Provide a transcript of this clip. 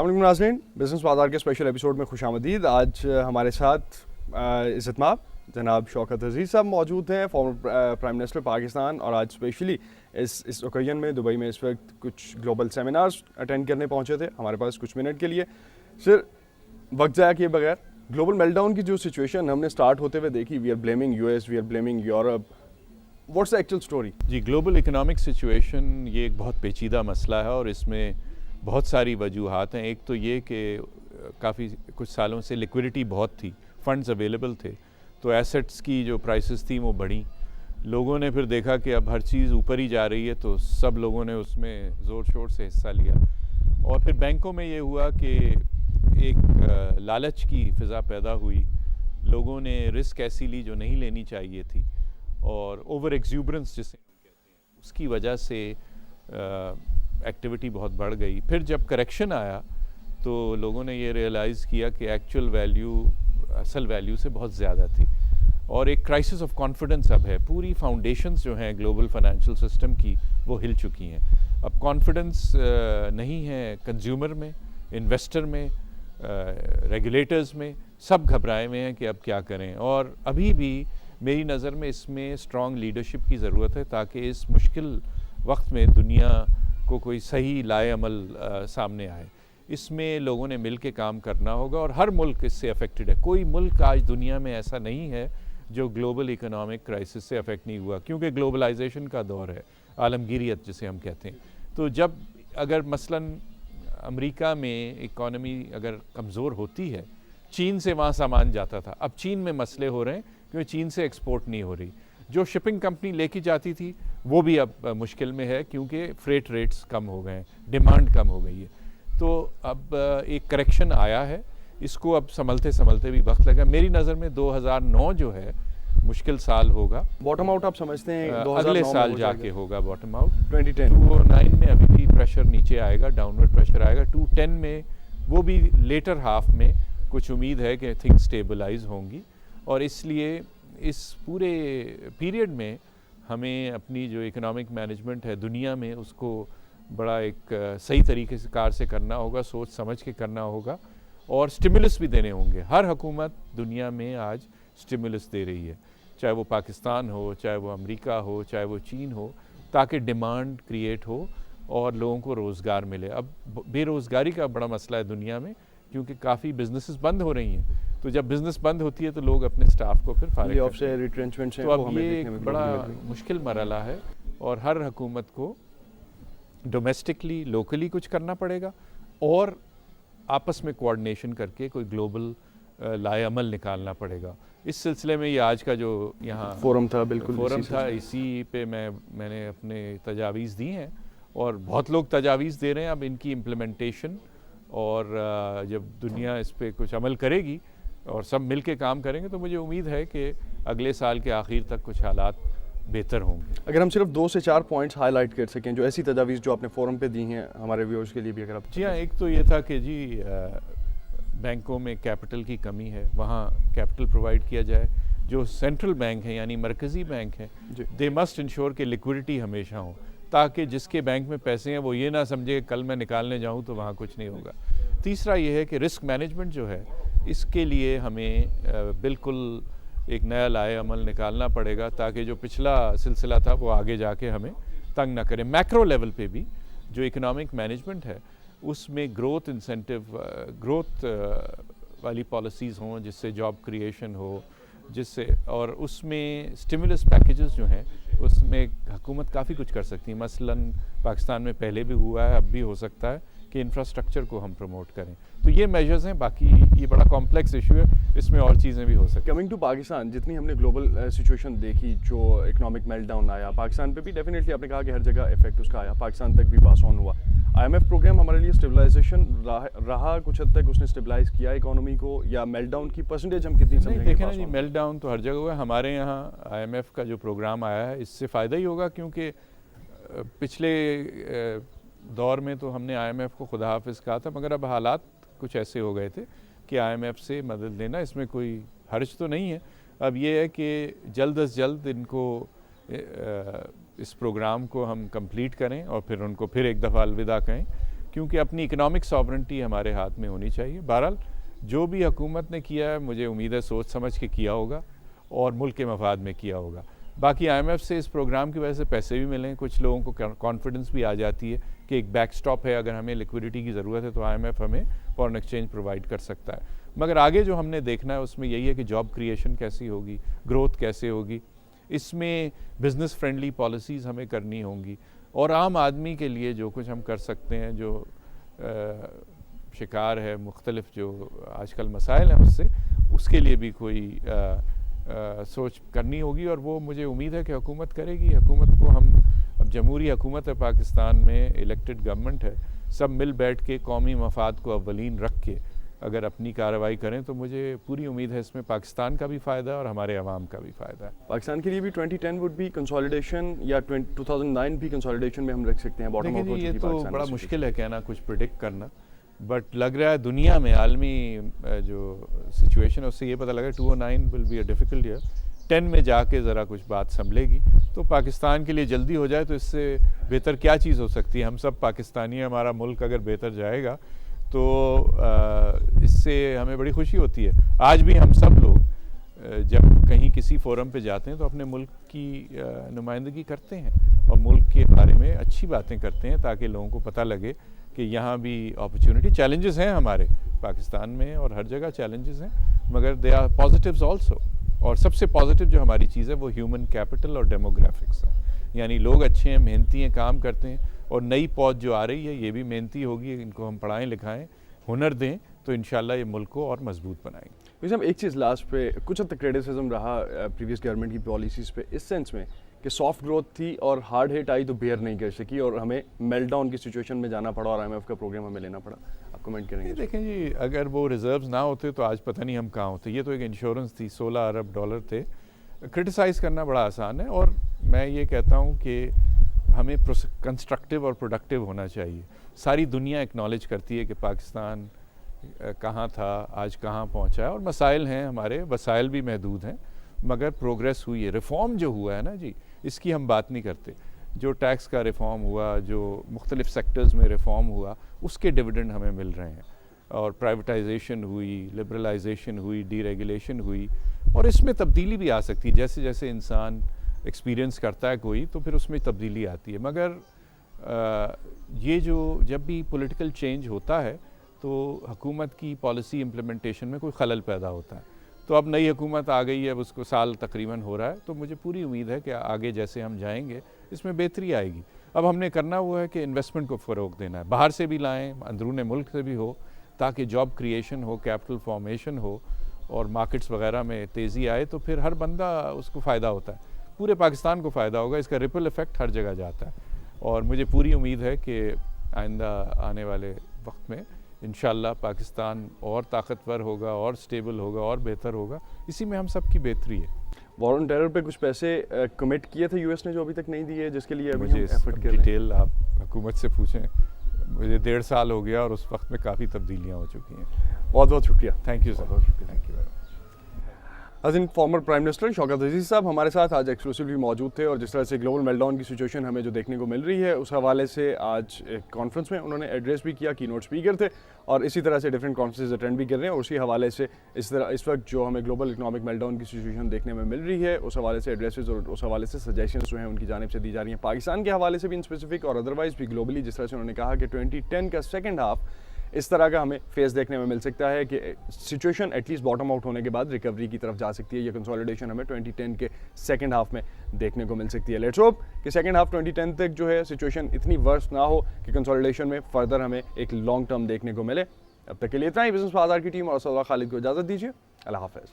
السلام علیکم ناظرین، بزنس بازار کے اسپیشل ایپیسوڈ میں خوش آمدید. آج ہمارے ساتھ عزت مآب جناب شوکت عزیز صاحب موجود ہیں، فارمر پرائم منسٹر پاکستان، اور آج اسپیشلی اس اوکیزن میں دبئی میں اس وقت کچھ گلوبل سیمینارز اٹینڈ کرنے پہنچے تھے ہمارے پاس کچھ منٹ کے لیے. سر، وقت ضائع کیے بغیر گلوبل میلٹ ڈاؤن کی جو سچویشن ہم نے اسٹارٹ ہوتے ہوئے دیکھی، we are blaming U S, we are blaming Europe, what's the actual story? جی، گلوبل اکنامک سچویشن یہ ایک بہت پیچیدہ مسئلہ ہے اور اس میں بہت ساری وجوہات ہیں. ایک تو یہ کہ کافی کچھ سالوں سے لیکوڈیٹی بہت تھی، فنڈز اویلیبل تھے، تو ایسٹس کی جو پرائسز تھیں وہ بڑھیں. لوگوں نے پھر دیکھا کہ اب ہر چیز اوپر ہی جا رہی ہے، تو سب لوگوں نے اس میں زور شور سے حصہ لیا. اور پھر بینکوں میں یہ ہوا کہ ایک لالچ کی فضا پیدا ہوئی، لوگوں نے رسک ایسی لی جو نہیں لینی چاہیے تھی، اور اوور ایکزیوبرنس جسے ہم کہتے ہیں، اس کی وجہ سے ایکٹیویٹی بہت بڑھ گئی. پھر جب کریکشن آیا تو لوگوں نے یہ ریئلائز کیا کہ ایکچوئل ویلیو اصل ویلیو سے بہت زیادہ تھی، اور ایک کرائسس آف کانفیڈنس اب ہے. پوری فاؤنڈیشنز جو ہیں گلوبل فائنینشیل سسٹم کی وہ ہل چکی ہیں. اب کانفیڈنس نہیں ہے کنزیومر میں، انویسٹر میں، ریگولیٹرز میں، سب گھبرائے ہوئے ہیں کہ اب کیا کریں. اور ابھی بھی میری نظر میں اس میں اسٹرانگ لیڈرشپ کی ضرورت ہے تاکہ اس مشکل وقت میں دنیا کو کوئی صحیح لائے عمل سامنے آئے. اس میں لوگوں نے مل کے کام کرنا ہوگا، اور ہر ملک اس سے افیکٹڈ ہے. کوئی ملک آج دنیا میں ایسا نہیں ہے جو گلوبل اکنامک کرائسس سے افیکٹ نہیں ہوا، کیونکہ گلوبلائزیشن کا دور ہے، عالمگیریت جسے ہم کہتے ہیں. تو جب اگر مثلاً امریکہ میں اکانومی اگر کمزور ہوتی ہے، چین سے وہاں سامان جاتا تھا، اب چین میں مسئلے ہو رہے ہیں کیونکہ چین سے ایکسپورٹ نہیں ہو رہی. جو شپنگ کمپنی لے کے جاتی تھی وہ بھی اب مشکل میں ہے کیونکہ فریٹ ریٹس کم ہو گئے ہیں، ڈیمانڈ کم ہو گئی ہے. تو اب ایک کریکشن آیا ہے، اس کو اب سنبھلتے بھی وقت لگا. میری نظر میں 2009 جو ہے مشکل سال ہوگا. باٹم آؤٹ آپ سمجھتے ہیں اگلے سال جا کے ہوگا باٹم آؤٹ. 2009 میں ابھی بھی پریشر نیچے آئے گا، ڈاؤنورڈ پریشر آئے گا. 2010 میں وہ بھی لیٹر ہاف میں کچھ امید ہے کہ تھنگ سٹیبلائز ہوں گی. اور اس لیے اس پورے پیریڈ میں ہمیں اپنی جو اکنامک مینجمنٹ ہے دنیا میں اس کو بڑا ایک صحیح طریقے سے کار سے کرنا ہوگا، سوچ سمجھ کے کرنا ہوگا، اور سٹیمولس بھی دینے ہوں گے. ہر حکومت دنیا میں آج سٹیمولس دے رہی ہے، چاہے وہ پاکستان ہو، چاہے وہ امریکہ ہو، چاہے وہ چین ہو، تاکہ ڈیمانڈ کریٹ ہو اور لوگوں کو روزگار ملے. اب بے روزگاری کا بڑا مسئلہ ہے دنیا میں، کیونکہ کافی بزنسز بند ہو رہی ہیں. تو جب بزنس بند ہوتی ہے تو لوگ اپنے سٹاف کو پھر فارغ کرتے ہیں. تو اب یہ ایک بڑا مشکل مرحلہ ہے، اور ہر حکومت کو ڈومیسٹکلی لوکلی کچھ کرنا پڑے گا، اور آپس میں کوآرڈینیشن کر کے کوئی گلوبل لائے عمل نکالنا پڑے گا. اس سلسلے میں یہ آج کا جو یہاں فورم تھا، بالکل فورم تھا، اسی پہ میں نے اپنے تجاویز دی ہیں، اور بہت لوگ تجاویز دے رہے ہیں. اب ان کی امپلیمنٹیشن، اور جب دنیا اس پہ کچھ عمل کرے گی اور سب مل کے کام کریں گے تو مجھے امید ہے کہ اگلے سال کے آخر تک کچھ حالات بہتر ہوں گے. اگر ہم صرف 2 سے 4 پوائنٹس ہائی لائٹ کر سکیں جو ایسی تجاویز جو آپ نے فورم پہ دی ہیں ہمارے ویورز کے لیے بھی، اگر آپ. جی ہاں، ایک تو یہ تھا کہ جی بینکوں میں کیپٹل کی کمی ہے، وہاں کیپٹل پرووائڈ کیا جائے. جو سینٹرل بینک ہیں یعنی مرکزی بینک ہیں، دے مسٹ انشور کہ لیکوڈیٹی ہمیشہ ہو، تاکہ جس کے بینک میں پیسے ہیں وہ یہ نہ سمجھے کہ کل میں نکالنے جاؤں تو وہاں کچھ نہیں ہوگا. تیسرا یہ ہے کہ رسک مینجمنٹ جو ہے اس کے لیے ہمیں بالکل ایک نیا لائے عمل نکالنا پڑے گا، تاکہ جو پچھلا سلسلہ تھا وہ آگے جا کے ہمیں تنگ نہ کرے. میکرو لیول پہ بھی جو اکنامک مینجمنٹ ہے اس میں گروتھ انسینٹیو، گروتھ والی پالیسیز ہوں جس سے جاب کریشن ہو، جس سے، اور اس میں سٹیمولس پیکیجز جو ہیں اس میں حکومت کافی کچھ کر سکتی ہے. مثلاً پاکستان میں پہلے بھی ہوا ہے، اب بھی ہو سکتا ہے کہ انفراسٹرکچر کو ہم پروموٹ کریں. تو یہ میجرز ہیں. باقی یہ بڑا کمپلیکس ایشو ہے، اس میں اور چیزیں بھی ہو سکتی ہیں. کمنگ ٹو پاکستان، جتنی ہم نے گلوبل سچویشن دیکھی، جو اکنامک میلٹ ڈاؤن آیا پاکستان پہ بھی، ڈیفینیٹلی آپ نے کہا کہ ہر جگہ افیکٹ اس کا آیا، پاکستان تک بھی پاس آن ہوا. IMF پروگرام ہمارے لیے اسٹیبلائزیشن رہا، کچھ حد تک اس نے اسٹیبلائز کیا اکانومی کو، یا میلٹ ڈاؤن کی پرسنٹیج ہم کتنی سمجھیں گے؟ دیکھیں نا جی، میلٹ ڈاؤن تو ہر جگہ ہوا ہے. ہمارے یہاں IMF کا جو پروگرام آیا ہے اس سے فائدہ ہی ہوگا، کیونکہ پچھلے دور میں تو ہم نے IMF کو خدا حافظ کہا تھا، مگر اب حالات کچھ ایسے ہو گئے تھے کہ IMF سے مدد لینا اس میں کوئی حرج تو نہیں ہے. اب یہ ہے کہ جلد از جلد ان کو اس پروگرام کو ہم کمپلیٹ کریں اور پھر ان کو پھر ایک دفعہ الوداع کہیں. کیونکہ اپنی اکنامک ساورنٹی ہمارے ہاتھ میں ہونی چاہیے. بہرحال جو بھی حکومت نے کیا ہے مجھے امید ہے سوچ سمجھ کے کیا ہوگا اور ملک کے مفاد میں کیا ہوگا. باقی آئی ایم ایف سے اس پروگرام کی وجہ سے پیسے بھی ملیں, کچھ لوگوں کو کانفیڈنس بھی آ جاتی ہے کہ ایک بیک سٹاپ ہے, اگر ہمیں لیکوڈیٹی کی ضرورت ہے تو آئی ایم ایف ہمیں فارن ایکسچینج پرووائڈ کر سکتا ہے. مگر آگے جو ہم نے دیکھنا ہے اس میں یہی ہے کہ جاب کریشن کیسی ہوگی, گروتھ کیسے ہوگی, اس میں بزنس فرینڈلی پالیسیز ہمیں کرنی ہوں گی, اور عام آدمی کے لیے جو کچھ ہم کر سکتے ہیں, جو شکار ہے مختلف جو آج کل مسائل ہیں اس کے لیے بھی کوئی سوچ کرنی ہوگی, اور وہ مجھے امید ہے کہ حکومت کرے گی. حکومت کو ہم, اب جمہوری حکومت ہے پاکستان میں, الیکٹڈ گورنمنٹ ہے, سب مل بیٹھ کے قومی مفاد کو اولین رکھ کے اگر اپنی کارروائی کریں تو مجھے پوری امید ہے اس میں پاکستان کا بھی فائدہ ہے اور ہمارے عوام کا بھی فائدہ ہے. پاکستان کے لیے بھی 2010 وڈ بی کنسولیڈیشن یا 2009 بھی کنسولیڈیشن میں ہم رکھ سکتے ہیں؟ باٹم آؤٹ ہو چکی یہ تو پاکستان بڑا مشکل ہے کہنا, کچھ پریڈکٹ کرنا, بٹ لگ رہا ہے دنیا میں عالمی جو سچویشن ہے اس سے یہ پتہ لگا 2009 will be a difficult year. 10 میں جا کے ذرا کچھ بات سنبھلے گی تو پاکستان کے لیے جلدی ہو جائے تو اس سے بہتر کیا چیز ہو سکتی ہے. ہم سب پاکستانی ہیں, ہمارا ملک اگر بہتر جائے گا تو اس سے ہمیں بڑی خوشی ہوتی ہے. آج بھی ہم سب لوگ جب کہیں کسی فورم پہ جاتے ہیں تو اپنے ملک کی نمائندگی کرتے ہیں اور ملک کے بارے میں اچھی باتیں کرتے ہیں تاکہ لوگوں کو پتہ لگے کہ یہاں بھی اپرچونٹی, چیلنجز ہیں ہمارے پاکستان میں اور ہر جگہ چیلنجز ہیں, مگر دے آر پازیٹیوز آلسو. اور سب سے پازیٹیو جو ہماری چیز ہے وہ ہیومن کیپٹل اور ڈیموگرافکس ہے, یعنی لوگ اچھے ہیں, محنتی ہیں, کام کرتے ہیں, اور نئی پوج جو آ رہی ہے یہ بھی محنتی ہوگی. ان کو ہم پڑھائیں لکھائیں, ہنر دیں تو انشاءاللہ یہ ملک کو اور مضبوط بنائیں گے. صاحب ایک چیز لاسٹ پہ, کچھ حد تک کریٹیسزم رہا پریویس گورنمنٹ کی پالیسیز پہ اس سینس میں کہ سافٹ گروتھ تھی اور ہارڈ ہٹ آئی تو بیئر نہیں کر سکی اور ہمیں میلٹ ڈاؤن کی سچویشن میں جانا پڑا اور آئی ایم ایف کا پروگرام ہمیں لینا پڑا. آپ کمنٹ کریں گے؟ دیکھیں جی, اگر وہ ریزروز نہ ہوتے تو آج پتہ نہیں ہم کہاں ہوتے. یہ تو ایک انشورنس تھی, $16 ارب تھے. کرٹیسائز کرنا بڑا آسان ہے, اور میں یہ کہتا ہوں کہ ہمیں کنسٹرکٹیو اور پروڈکٹیو ہونا چاہیے. ساری دنیا ایکنالج کرتی ہے کہ پاکستان کہاں تھا, آج کہاں پہنچا ہے, اور مسائل ہیں, ہمارے وسائل بھی محدود ہیں, مگر پروگریس ہوئی ہے. ریفارم جو ہوا ہے نا جی, اس کی ہم بات نہیں کرتے. جو ٹیکس کا ریفارم ہوا, جو مختلف سیکٹرز میں ریفارم ہوا, اس کے ڈویڈنڈ ہمیں مل رہے ہیں, اور پرائیویٹائزیشن ہوئی, لبرلائزیشن ہوئی, ڈی ریگولیشن ہوئی, اور اس میں تبدیلی بھی آ سکتی ہے. جیسے جیسے انسان ایکسپیرینس کرتا ہے کوئی تو پھر اس میں تبدیلی آتی ہے. مگر یہ جو جب بھی پولیٹیکل چینج ہوتا ہے تو حکومت کی پالیسی امپلیمنٹیشن میں کوئی خلل پیدا ہوتا ہے. تو اب نئی حکومت آ گئی ہے, اب اس کو سال تقریباً ہو رہا ہے, تو مجھے پوری امید ہے کہ آگے جیسے ہم جائیں گے اس میں بہتری آئے گی. اب ہم نے کرنا وہ ہے کہ انویسٹمنٹ کو فروغ دینا ہے, باہر سے بھی لائیں, اندرون ملک سے بھی ہو, تاکہ جاب کریشن ہو, کیپٹل فارمیشن ہو, اور مارکیٹس وغیرہ میں تیزی آئے تو پھر ہر بندہ اس کو فائدہ ہوتا ہے, پورے پاکستان کو فائدہ ہوگا. اس کا ریپل ایفیکٹ ہر جگہ جاتا ہے, اور مجھے پوری امید ہے کہ آئندہ آنے والے وقت میں انشاءاللہ پاکستان اور طاقتور ہوگا, اور سٹیبل ہوگا, اور بہتر ہوگا. اسی میں ہم سب کی بہتری ہے. وار آن ٹیرر پہ کچھ پیسے کمٹ کیے تھے یو ایس نے جو ابھی تک نہیں دیے, جس کے لیے مجھے ڈیٹیل آپ حکومت سے پوچھیں. مجھے 1.5 سال ہو گیا اور اس وقت میں کافی تبدیلیاں ہو چکی ہیں. بہت بہت شکریہ. Thank you sir. بہت شکریہ. Thank you very much. حسین former prime minister Shaukat Aziz صاحب ہمارے ساتھ آج ایکسکلوسیولی موجود تھے, اور جس طرح سے گلوبل میلٹ ڈاؤن کی سچویشن ہمیں جو دیکھنے کو مل رہی ہے اس حوالے سے آج ایک کانفرنس میں انہوں نے ایڈریس بھی کیا, کی نوٹ اسپیکر تھے, اور اسی طرح سے ڈفرینٹ کانفرنسز اٹینڈ بھی کر رہے ہیں. اور اسی حوالے سے اس وقت جو ہمیں گلوبل اکنامک میلٹ ڈاؤن کی سچویشن دیکھنے میں مل رہی ہے اس حوالے سے ایڈریسز اور اس حوالے سے سجیشنز جو ہیں ان کی جانب سے دی جا رہی ہیں, پاکستان کے حوالے سے بھی ان اسپیسیفک اور ادروائز بھی گلوبلی. جس طرح سے انہوں نے کہا کہ 2010 کا سیکنڈ ہاف اس طرح کا ہمیں فیس دیکھنے میں مل سکتا ہے کہ situation at least bottom out ہونے کے بعد ریکوری کی طرف جا سکتی ہے. یہ کنسولیڈیشن ہمیں 2010 کے سیکنڈ ہاف میں دیکھنے کو مل سکتی ہے. لیٹس ہوپ کہ سیکنڈ ہاف 2010 تک جو ہے سچویشن اتنی ورس نہ ہو کہ کنسولیڈیشن میں فردر ہمیں ایک لانگ ٹرم دیکھنے کو ملے. اب تک کے لیے اتنا ہی. بزنس بازار کی ٹیم اور اسد اللہ خالد کو اجازت دیجیے. اللہ حافظ.